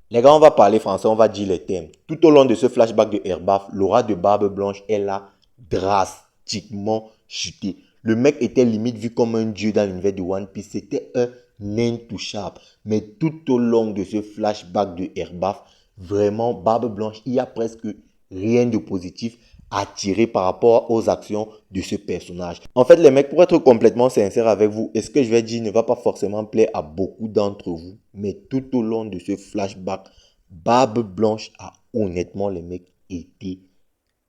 Les gars, on va parler français, on va dire les thèmes. Tout au long de ce flashback de Airbaf, l'aura de Barbe Blanche, elle a drastiquement chuté. Le mec était limite vu comme un dieu dans l'univers de One Piece. C'était un intouchable. Mais tout au long de ce flashback de Airbaf, vraiment, Barbe Blanche, il y a presque rien de positif attiré par rapport aux actions de ce personnage. En fait, les mecs, pour être complètement sincère avec vous, est-ce que je vais dire ne va pas forcément plaire à beaucoup d'entre vous, mais tout au long de ce flashback, Barbe Blanche a honnêtement, les mecs, été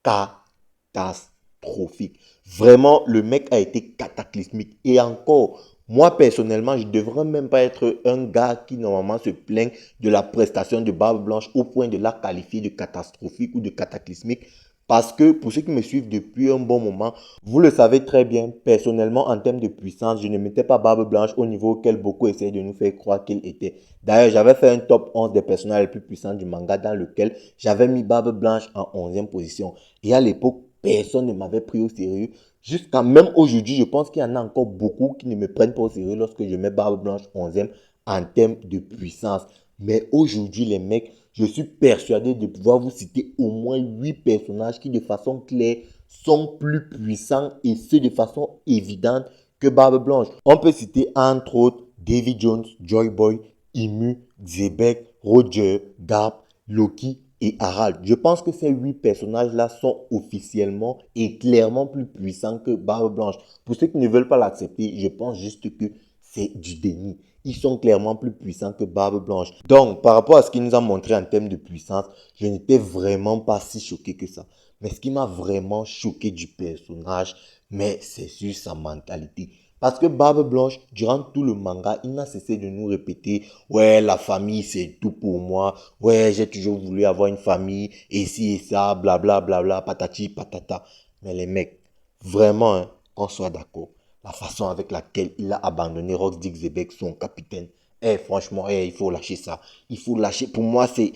catastrophique. Vraiment, le mec a été cataclysmique. Et encore, moi personnellement, je ne devrais même pas être un gars qui normalement se plaint de la prestation de Barbe Blanche au point de la qualifier de catastrophique ou de cataclysmique. Parce que pour ceux qui me suivent depuis un bon moment, vous le savez très bien, personnellement, en termes de puissance, je ne mettais pas Barbe Blanche au niveau auquel beaucoup essaient de nous faire croire qu'il était. D'ailleurs, j'avais fait un top 11 des personnages les plus puissants du manga dans lequel j'avais mis Barbe Blanche en 11e position. Et à l'époque, personne ne m'avait pris au sérieux. Jusqu'à même aujourd'hui, je pense qu'il y en a encore beaucoup qui ne me prennent pas au sérieux lorsque je mets Barbe Blanche 11e en termes de puissance. Mais aujourd'hui, les mecs, je suis persuadé de pouvoir vous citer au moins 8 personnages qui, de façon claire, sont plus puissants et ce de façon évidente que Barbe Blanche. On peut citer entre autres Davy Jones, Joy Boy, Imu, Xebec, Roger, Garp, Loki et Harald. Je pense que ces 8 personnages-là sont officiellement et clairement plus puissants que Barbe Blanche. Pour ceux qui ne veulent pas l'accepter, je pense juste que c'est du déni. Ils sont clairement plus puissants que Barbe Blanche. Donc, par rapport à ce qu'il nous a montré en termes de puissance, je n'étais vraiment pas si choqué que ça. Mais ce qui m'a vraiment choqué du personnage, mais c'est sur sa mentalité. Parce que Barbe Blanche, durant tout le manga, il n'a cessé de nous répéter, ouais, la famille, c'est tout pour moi. Ouais, j'ai toujours voulu avoir une famille, et ci et ça, blabla, blabla, patati, patata. Mais les mecs, vraiment, hein, qu'on soit d'accord. La façon avec laquelle il a abandonné Rox Dixebeck, son capitaine. Eh, franchement, il faut lâcher ça. Il faut lâcher. Pour moi, c'est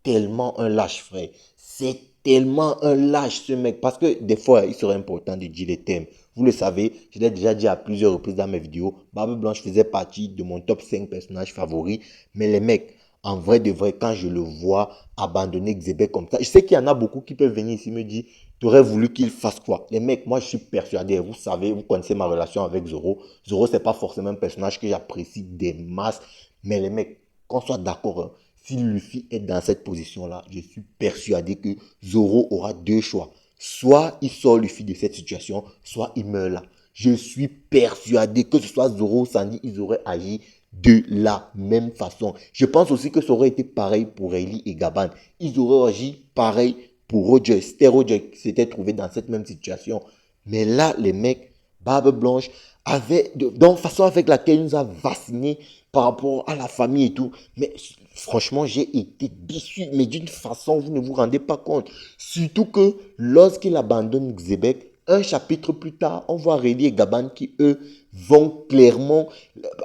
tellement un lâche, frère. C'est tellement un lâche, ce mec. Parce que des fois, il serait important de dire les thèmes. Vous le savez, je l'ai déjà dit à plusieurs reprises dans mes vidéos. Barbe Blanche faisait partie de mon top 5 personnages favoris. Mais les mecs, en vrai de vrai, quand je le vois abandonner Xebec comme ça, je sais qu'il y en a beaucoup qui peuvent venir ici me dire, tu aurais voulu qu'il fasse quoi? Les mecs, moi je suis persuadé, vous savez, vous connaissez ma relation avec Zoro. Zoro, c'est pas forcément un personnage que j'apprécie des masses. Mais les mecs, qu'on soit d'accord, hein, si Luffy est dans cette position-là, je suis persuadé que Zoro aura deux choix. Soit il sort Luffy de cette situation, soit il meurt là. Je suis persuadé que ce soit Zoro ou Sandy, ils auraient agi de la même façon. Je pense aussi que ça aurait été pareil pour Rayleigh et Gaban. Ils auraient agi pareil pour Roger. C'était Roger qui s'était trouvé dans cette même situation. Mais là, les mecs, Barbe Blanche, avaient, donc façon avec laquelle il nous a vacciné par rapport à la famille et tout. Mais franchement, j'ai été déçu, mais d'une façon, vous ne vous rendez pas compte. Surtout que lorsqu'il abandonne Xebec, un chapitre plus tard, on voit Rayleigh et Gaban qui, eux, vont clairement,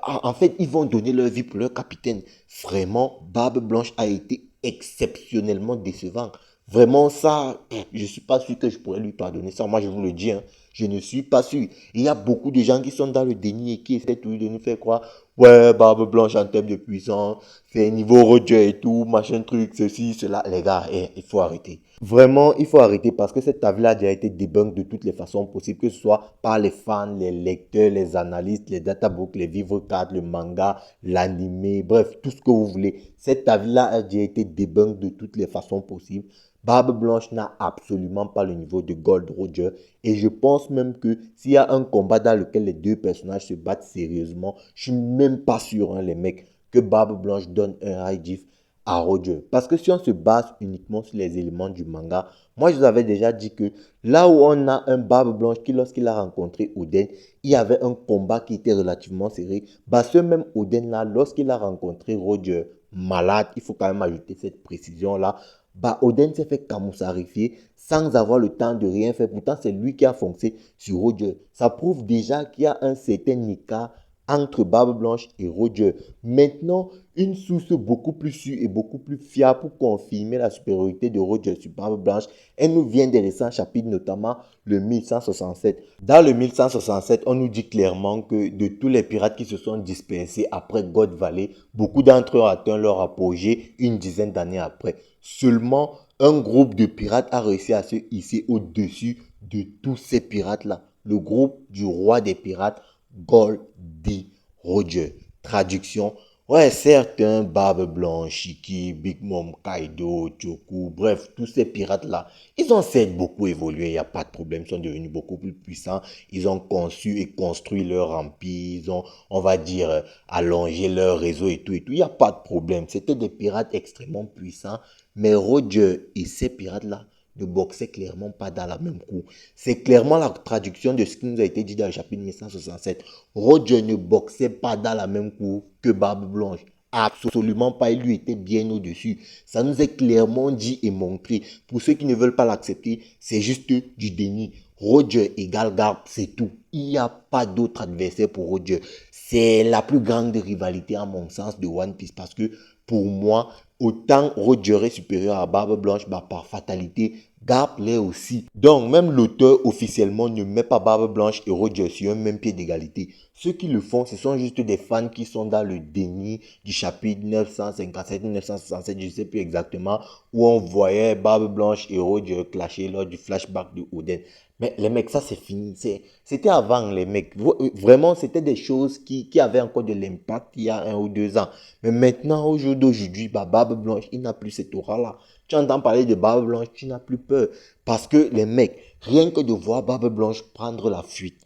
en fait, ils vont donner leur vie pour leur capitaine. Vraiment, Barbe Blanche a été exceptionnellement décevant. Vraiment, ça, je ne suis pas sûr que je pourrais lui pardonner ça. Moi, je vous le dis, hein, je ne suis pas sûr. Il y a beaucoup de gens qui sont dans le déni et qui essaient toujours de nous faire croire, ouais, Barbe Blanche en termes de puissance, c'est niveau Roger et tout, machin truc, ceci, cela. Les gars, il faut arrêter. Vraiment, il faut arrêter parce que cette avis-là a déjà été débunk de toutes les façons possibles, que ce soit par les fans, les lecteurs, les analystes, les databooks, les vivres cards, le manga, l'animé, bref, tout ce que vous voulez. Cet avis-là a déjà été débunk de toutes les façons possibles. Barbe Blanche n'a absolument pas le niveau de Gold Roger. Et je pense même que s'il y a un combat dans lequel les deux personnages se battent sérieusement, je suis même pas sûr, hein, les mecs, que Barbe Blanche donne un high diff à Roger. Parce que si on se base uniquement sur les éléments du manga, moi je vous avais déjà dit que là où on a un Barbe Blanche qui lorsqu'il a rencontré Oden, il y avait un combat qui était relativement serré. Bah ce même Oden là, lorsqu'il a rencontré Roger malade, il faut quand même ajouter cette précision là, bah Oden s'est fait camouflarifier sans avoir le temps de rien faire. Pourtant c'est lui qui a foncé sur Roger. Ça prouve déjà qu'il y a un certain écart entre Barbe Blanche et Roger. Maintenant, une source beaucoup plus sûre et beaucoup plus fiable pour confirmer la supériorité de Roger sur Barbe Blanche, elle nous vient des récents chapitres, notamment le 1167. Dans le 1167, on nous dit clairement que de tous les pirates qui se sont dispersés après God Valley, beaucoup d'entre eux ont atteint leur apogée une dizaine d'années après. Seulement, un groupe de pirates a réussi à se hisser au-dessus de tous ces pirates-là. Le groupe du roi des pirates, Goldie Roger. Traduction. Ouais, certains Barbe Blanche, Shiki, Big Mom, Kaido, Choku, bref, tous ces pirates-là, ils ont certes beaucoup évolué, il n'y a pas de problème, ils sont devenus beaucoup plus puissants, ils ont conçu et construit leur empire, ils ont, on va dire, allongé leur réseau et tout, il n'y a pas de problème. C'était des pirates extrêmement puissants, mais Roger et ces pirates-là ne boxaient clairement pas dans la même cour. C'est clairement la traduction de ce qui nous a été dit dans le chapitre 1167. Roger ne boxait pas dans la même cour que Barbe Blanche. Absolument pas, il lui était bien au-dessus. Ça nous est clairement dit et montré. Pour ceux qui ne veulent pas l'accepter, c'est juste du déni. Roger égale Garp, c'est tout. Il n'y a pas d'autre adversaire pour Roger. C'est la plus grande rivalité, à mon sens, de One Piece parce que pour moi, autant Roger est supérieur à Barbe Blanche, bah par fatalité, Garp l'est aussi. Donc, même l'auteur officiellement ne met pas Barbe Blanche et Roger sur un même pied d'égalité. Ceux qui le font, ce sont juste des fans qui sont dans le déni du chapitre 957-967, je ne sais plus exactement, où on voyait Barbe Blanche et Roger clasher lors du flashback de Oden. Mais les mecs, ça c'est fini. C'était avant les mecs. Vraiment, c'était des choses qui avaient encore de l'impact il y a 1 ou 2 ans. Mais maintenant, au jour d'aujourd'hui, bah, Barbe Blanche, il n'a plus cette aura-là. Tu entends parler de Barbe Blanche, tu n'as plus peur. Parce que les mecs, rien que de voir Barbe Blanche prendre la fuite,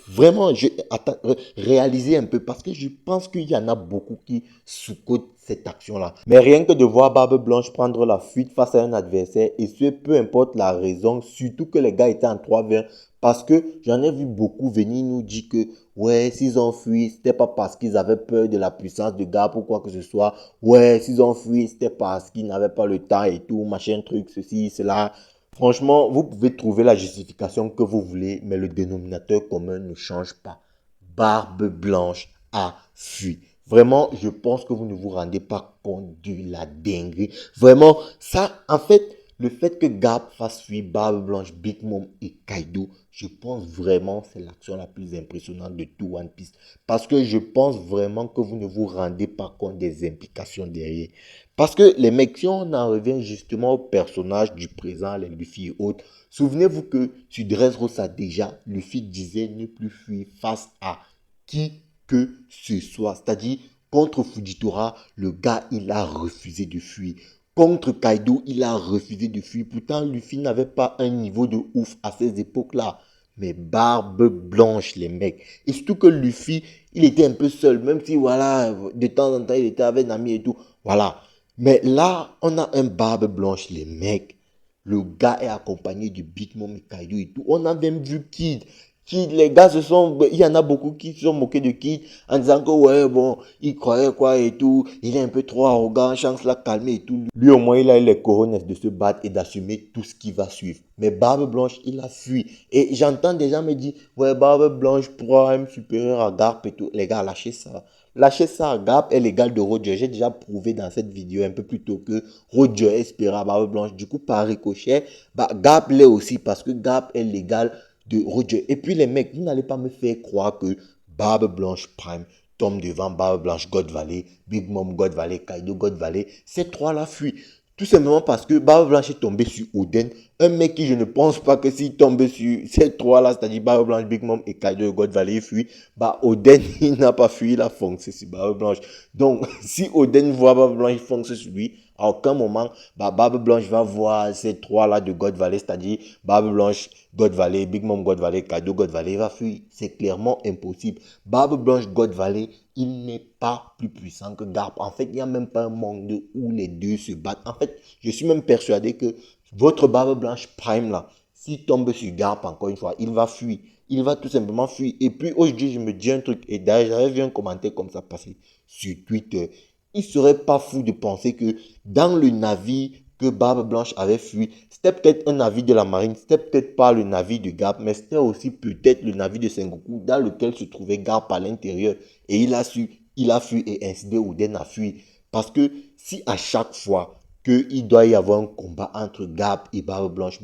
vraiment, attends, réalisez un peu parce que je pense qu'il y en a beaucoup qui sous-cotent cette action-là. Mais rien que de voir Barbe Blanche prendre la fuite face à un adversaire, et ce, peu importe la raison, surtout que les gars étaient en 3-20, parce que j'en ai vu beaucoup venir nous dire que, ouais, s'ils ont fui, c'était pas parce qu'ils avaient peur de la puissance de Garp ou quoi que ce soit. Ouais, s'ils ont fui, c'était parce qu'ils n'avaient pas le temps et tout, machin, truc, ceci, cela. Franchement, vous pouvez trouver la justification que vous voulez, mais le dénominateur commun ne change pas. Barbe Blanche a fui. Vraiment, je pense que vous ne vous rendez pas compte de la dinguerie. Vraiment, ça, en fait, le fait que Garp fasse fuir Barbe Blanche, Big Mom et Kaido, je pense vraiment que c'est l'action la plus impressionnante de tout One Piece. Parce que je pense vraiment que vous ne vous rendez pas compte des implications derrière. Parce que les mecs, si on en revient justement aux personnages du présent, les Luffy et autres, souvenez-vous que sur Dressrosa déjà, Luffy disait ne plus fuir face à qui que ce soit. C'est-à-dire, contre Fujitora, le gars, il a refusé de fuir. Contre Kaido, il a refusé de fuir. Pourtant, Luffy n'avait pas un niveau de ouf à ces époques-là. Mais Barbe Blanche, les mecs. Et surtout que Luffy, il était un peu seul. Même si, voilà, de temps en temps, il était avec Nami et tout. Voilà. Mais là, on a un Barbe Blanche, les mecs. Le gars est accompagné du Big Mom et Kaido et tout. On a même vu Kid. Kid, les gars se sont... Il y en a beaucoup qui se sont moqués de Kid en disant que, ouais, bon, il croyait quoi et tout. Il est un peu trop arrogant, chance l'a calmé et tout. Lui, au moins, il a eu les cojones de se battre et d'assumer tout ce qui va suivre. Mais Barbe Blanche, il a fui. Et j'entends des gens me dire, ouais, Barbe Blanche Prime supérieur à Garp et tout. Les gars, lâchez ça. Lâchez ça, Garp est l'égal de Roger. J'ai déjà prouvé dans cette vidéo un peu plus tôt que Roger est supérieur à Barbe Blanche. Du coup, par ricochet, bah, Garp l'est aussi parce que Garp est l'égal de Roger. Et puis les mecs, vous n'allez pas me faire croire que Barbe Blanche Prime tombe devant Barbe Blanche God Valley, Big Mom God Valley, Kaido God Valley. Ces trois-là fuient. Tout simplement parce que Barbe Blanche est tombé sur Oden. Un mec qui je ne pense pas que s'il tombe sur ces trois-là, c'est-à-dire Barbe Blanche, Big Mom et Kaido God Valley fuit, bah Oden il n'a pas fui, il a foncé sur Barbe Blanche. Donc si Oden voit Barbe Blanche foncer sur lui, à aucun moment, bah, Barbe Blanche va voir ces trois-là de God Valley, c'est-à-dire Barbe Blanche, God Valley, Big Mom God Valley, Kaido God Valley, il va fuir. C'est clairement impossible. Barbe Blanche God Valley, il n'est pas plus puissant que Garp. En fait, il n'y a même pas un monde où les deux se battent. En fait, je suis même persuadé que votre Barbe Blanche Prime là, s'il tombe sur Garp encore une fois, il va fuir. Il va tout simplement fuir. Et puis aujourd'hui, je me dis un truc, et d'ailleurs, j'avais vu un commentaire comme ça passer sur Twitter. Il serait pas fou de penser que dans le navire que Barbe Blanche avait fui. C'était peut-être un navire de la marine, c'était peut-être pas le navire de Garp, mais c'était aussi peut-être le navire de Sengoku dans lequel se trouvait Garp à l'intérieur. Et il a fui et ainsi Oden a fui. Parce que si à chaque fois qu'il doit y avoir un combat entre Garp et Barbe Blanche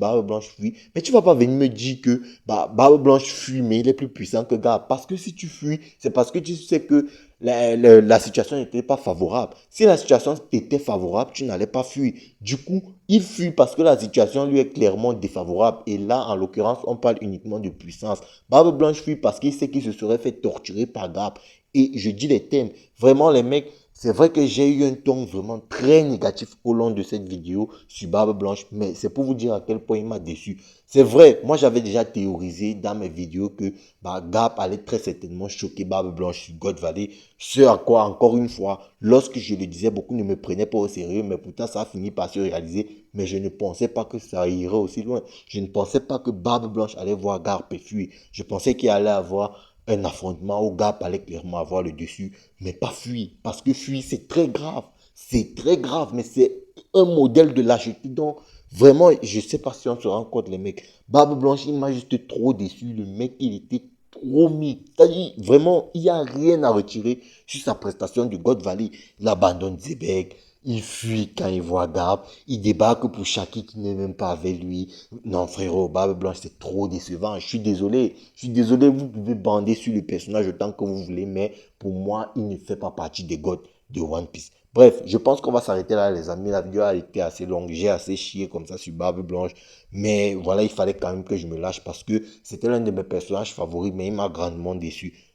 fuit, mais tu vas pas venir me dire que Barbe Blanche fuit, mais il est plus puissant que Garp. Parce que si tu fuis, c'est parce que tu sais que la situation n'était pas favorable. Si la situation était favorable, tu n'allais pas fuir. Du coup, il fuit parce que la situation lui est clairement défavorable. Et là, en l'occurrence, on parle uniquement de puissance. Barbe Blanche fuit parce qu'il sait qu'il se serait fait torturer par Garp. Et je dis les thèmes. Vraiment, les mecs, c'est vrai que j'ai eu un ton vraiment très négatif au long de cette vidéo sur Barbe Blanche, mais c'est pour vous dire à quel point il m'a déçu. C'est vrai, moi j'avais déjà théorisé dans mes vidéos que Garp allait très certainement choquer Barbe Blanche sur God Valley. Ce à quoi, encore une fois, lorsque je le disais, beaucoup ne me prenaient pas au sérieux, mais pourtant ça a fini par se réaliser. Mais je ne pensais pas que ça irait aussi loin. Je ne pensais pas que Barbe Blanche allait voir Garp et fuir. Je pensais qu'il allait avoir un affrontement où Garp allait clairement avoir le dessus, mais pas fuir. Parce que fuir, c'est très grave. C'est très grave, mais c'est un modèle de lâcheté. Donc, vraiment, je ne sais pas si on se rend compte, les mecs. Barbe Blanche, il m'a juste trop déçu. Le mec, il était trop mis. C'est-à-dire, vraiment, il n'y a rien à retirer sur sa prestation de God Valley. Il abandonne Zebek. Il fuit quand il voit Garp. Il débarque pour Shaki qui n'est même pas avec lui. Non, frérot, Barbe Blanche, c'est trop décevant. Je suis désolé. Je suis désolé, vous pouvez bander sur le personnage autant que vous voulez, mais pour moi, il ne fait pas partie des gods de One Piece. Bref, je pense qu'on va s'arrêter là, les amis. La vidéo a été assez longue. J'ai assez chié comme ça sur Barbe Blanche. Mais voilà, il fallait quand même que je me lâche parce que c'était l'un de mes personnages favoris, mais il m'a grandement déçu.